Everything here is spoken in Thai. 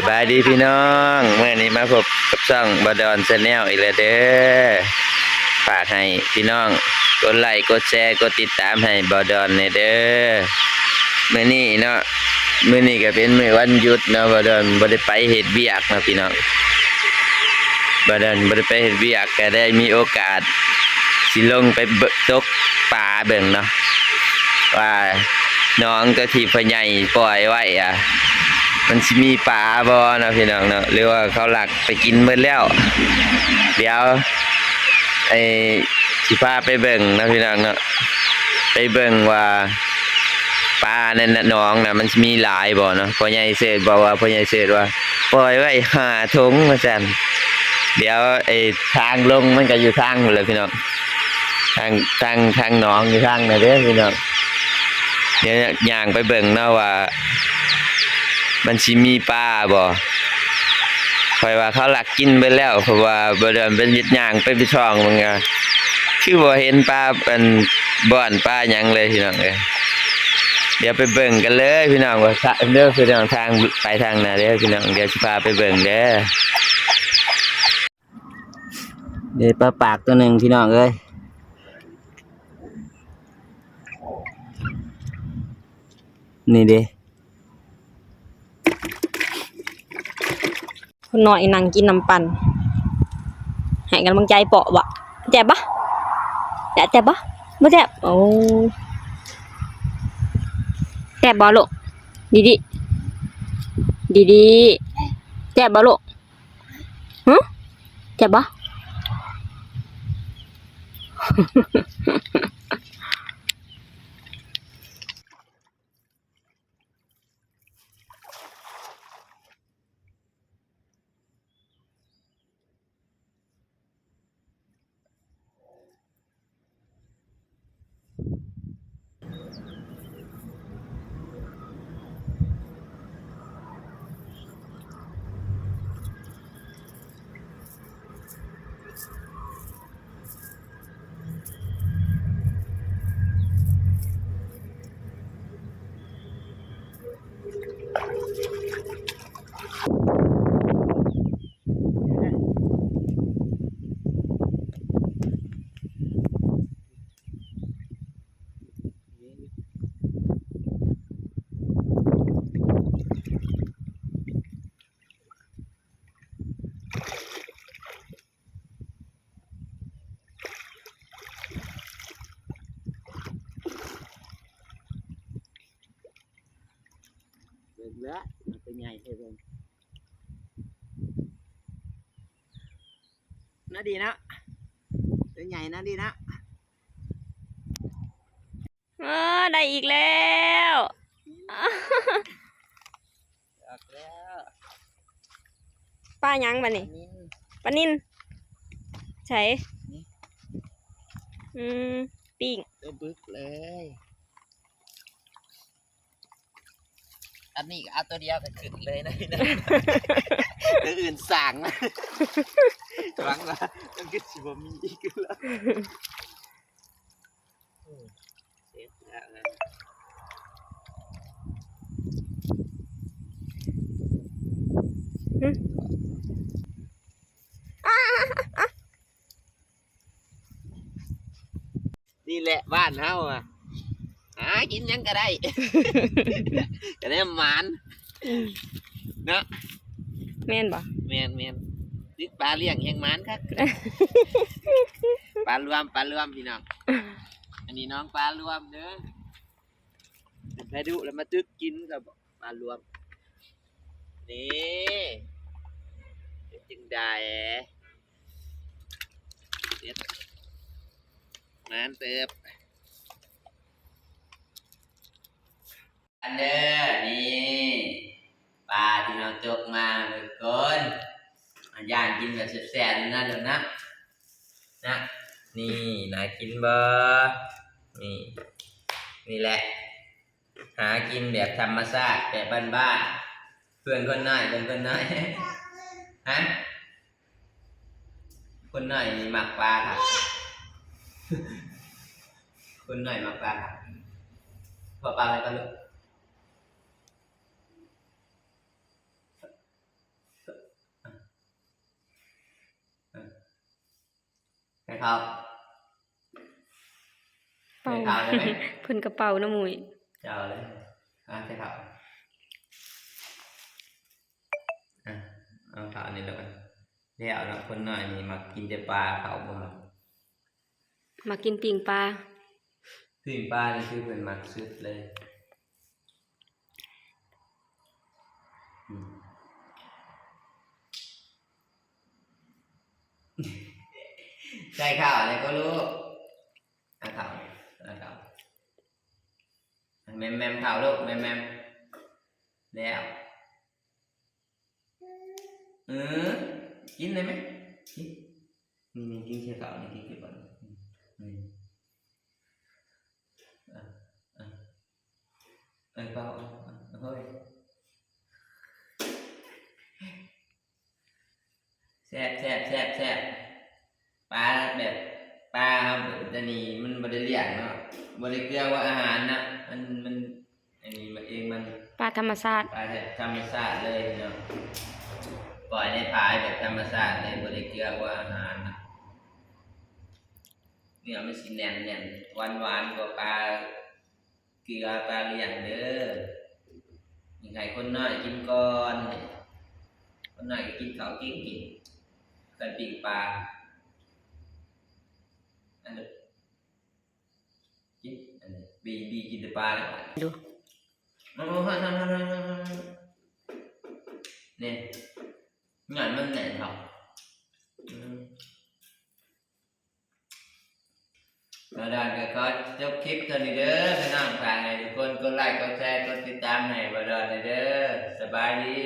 บายดีพี่น้องเมื่อนี้มาพบกับช่องบดอนชาแนลอีกแล้วเด้อฝากให้พี่น้องกดไลค์กดแชร์กดติดตามให้บดอนเด้อเมื่อนี้เนาะเมื่อนี้ก็เป็นมื้อวันหยุดเนาะบดอนบ่ได้ไปเฮ็ดเวียกนะพี่น้องบดอนบ่ได้ไปเฮ็ดเวียกก็ได้มีโอกาสสิลงไปตกปลาเบิ่งเนาะว่าน้องตัวที่พ่อใหญ่ปล่อยไว้มันสิมีปลาบ่เนาะพี่น้องเนาะหรือว่าเขาหลักไปกินหมดแล้วเดี๋ยวไอ้สิพาไปเบิ่งนะพี่น้องเนาะไปเบิ่งว่าปลานั่นน่ะน้องน่ะมันสิมีหลายบ่เนาะพ่อใหญ่เสิร์ชบอกว่าพ่อใหญ่เสิร์ชว่าปล่อยไว้5 ถุงว่าซั่นเดี๋ยวไอ้ทางลงมันก็อยู่ทางนั่นแหละพี่น้องทางหนองอยู่ทางนั่นเด้อพี่น้องเดี๋ยวย่างไปเบิ่งเนาะว่ามันสิมีปลาบ่ค่อยว่าเขาหลักกินไปแล้วเพราะว่าบ่เดินเป็นยึดย่างไปช่องมันก็คือบ่เห็นปลาเป็นบ่อนปลาหยังเลยพี่น้องเอ้ยเดี๋ยวไปเบิ่งกันเลยพี่น้องว่าเด้อพี่น้องทางไปทางไหนเด้อพี่น้องเดี๋ยวสิพาไปเบิ่งเด้อเดี๋ยวปลาปากตัวหนึ่งพี่น้องเอ้ยนี่เด้คนน้อยนั่งกินน้ำปั่นให้กำลังใจเปาะบ่แจ็บปะแจ็บปะไม่แจ็บโอ้แจ็บบ่ลูกดีแจ็บบ่ลูกแจ็บปะเบิ่งแล้วมันเป็นใหญ่เท่เบิ่งน่าดีนะตัวใหญ่น่าดีนะได้อีกแล้วออกแล้ว ป้ายังบัดนี่ปลานินใช่ปิ้งตัวบึกเลยอันนี้เอาตัวเดียวก็ขึ้นเลยนะตัวอื่นสั่งนะหวังว่ามันก็สิบ่มีอีกแล้วเสร็จแล้วนะนี่แหละบ้านเฮาหากินยังก็ได้ก็ได้หมานเนาะแม่นบ่แม่นติดปลาเลี้ยงแห่งหมานครับปลารวมพี่น้องอันนี้น้องปลารวมเด้อไปดูแล้วมาตึกกินกับปลารวมนี่จึงได้เด็ดหมานเติบอันเด้อนี่ปลาที่เราตกมาเลยก่อนย่างกินแบบแซ่บๆนะเดี๋ยวนะนี่น่ากินบ่นี่แหละหากินแบบธรรมชาติแบบบ้านๆเพื่อนคนน้อยฮะคนน้อยมีหมักปลาค่ะคนน้อยหมักปลาค่ะพอปลาอะไรกันลูก ครับ เป่า ใส่ข้าวได้ไหม เพิ่นกระเป๋าน้ำมุย จะเอาเลยใส่ข้าวเอาข้าวนี่แล้วกันเดี๋ยวเอาคนหน่อยนี่มากินแต่ปลาเขาบ่มา มากินปิ่งปลา ปิ้งปลานี่คือเป็นมักสุดเลยอืม ใส่ข้าวอะไรก็รู้ข้าวแมมข้าวลูกแมมแล้วกินได้ไหมกินนี่กินใช่ข้าวนี่กินก่อนเปล่าเฮ้ยแซ่บปลาแบบปลาครับแต่นี่มันบริเลียงเนาะบริเกลือว่าอาหารนะมันอันนี้มันเองมัน ปลาธรรมชาติ ปลาธรรมชาติเลยเนาะปล่อยในพายแบบธรรมชาติเลยบริเกลือว่าอาหารนะเนี่ยมันสิแน่นหวานกว่าปลาเกลือปลาเลี้ยงเด้อยังไงคนน้อยกินก่อนคนน้อยก็กินข้าวกินกันปิ้งปลาอันนี้กินอันนี้บีกินแต่ปลาเลย ดู เนี่ยงานมันแน่นครับแล้วด้านก็ขอจบคลิปตัวนี้เด้อพี่น้องฝากให้ทุกคนกดไลค์กดแชร์กดติดตามให้บ่ดอนเด้อสบายดี